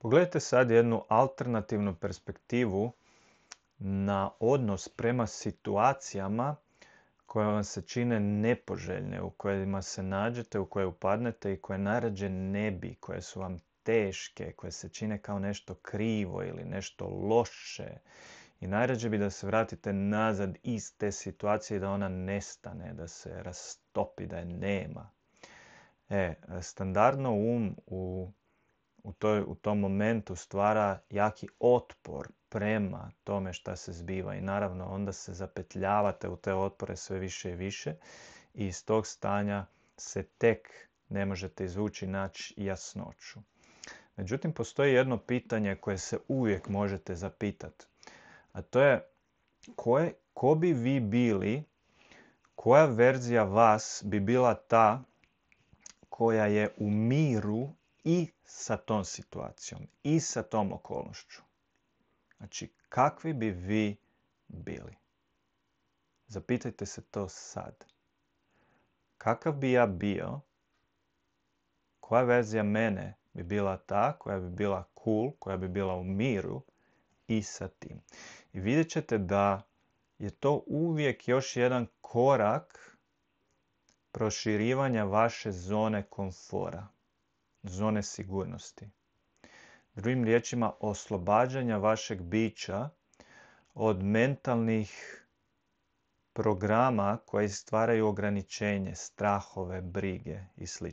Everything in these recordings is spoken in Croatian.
Pogledajte sad jednu alternativnu perspektivu na odnos prema situacijama koje vam se čine nepoželjne, u kojima se nađete, u koje upadnete i koje najrađe ne bi, koje su vam teške, koje se čine kao nešto krivo ili nešto loše. I najrađe bi da se vratite nazad iz te situacije i da ona nestane, da se rastopi, da je nema. Standardno u tom momentu stvara jaki otpor prema tome šta se zbiva i naravno onda se zapetljavate u te otpore sve više i više i iz tog stanja se tek ne možete izvući, naći jasnoću. Međutim, postoji jedno pitanje koje se uvijek možete zapitati, a to je ko bi vi bili, koja verzija vas bi bila ta koja je u miru i sa tom situacijom, i sa tom okolnošću. Znači, kakvi bi vi bili? Zapitajte se to sad. Kakav bi ja bio? Koja verzija mene bi bila ta koja bi bila cool, koja bi bila u miru i sa tim? I vidjet ćete da je to uvijek još jedan korak proširivanja vaše zone komfora, zone sigurnosti. Drugim riječima, oslobađanja vašeg bića od mentalnih programa koji stvaraju ograničenje, strahove, brige i sl.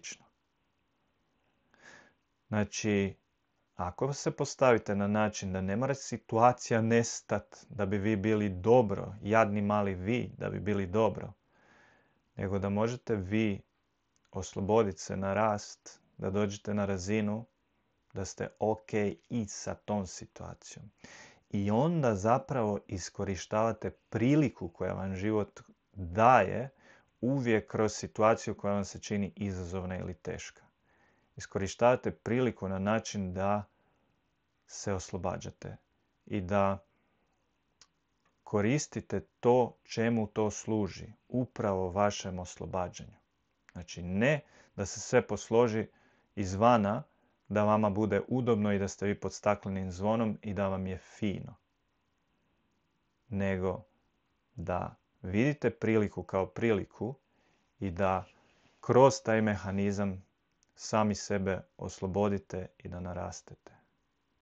Znači, ako se postavite na način da ne mora situacija nestati da bi vi bili dobro, jadni mali vi da bi bili dobro, nego da možete vi osloboditi se na rast, da dođete na razinu da ste ok i sa tom situacijom. I onda zapravo iskorištavate priliku koja vam život daje uvijek kroz situaciju koja vam se čini izazovna ili teška. Iskorištavate priliku na način da se oslobađate i da koristite to čemu to služi, upravo vašem oslobađanju. Znači ne da se sve posloži izvana, da vama bude udobno i da ste vi pod staklenim zvonom i da vam je fino. Nego da vidite priliku kao priliku i da kroz taj mehanizam sami sebe oslobodite i da narastete.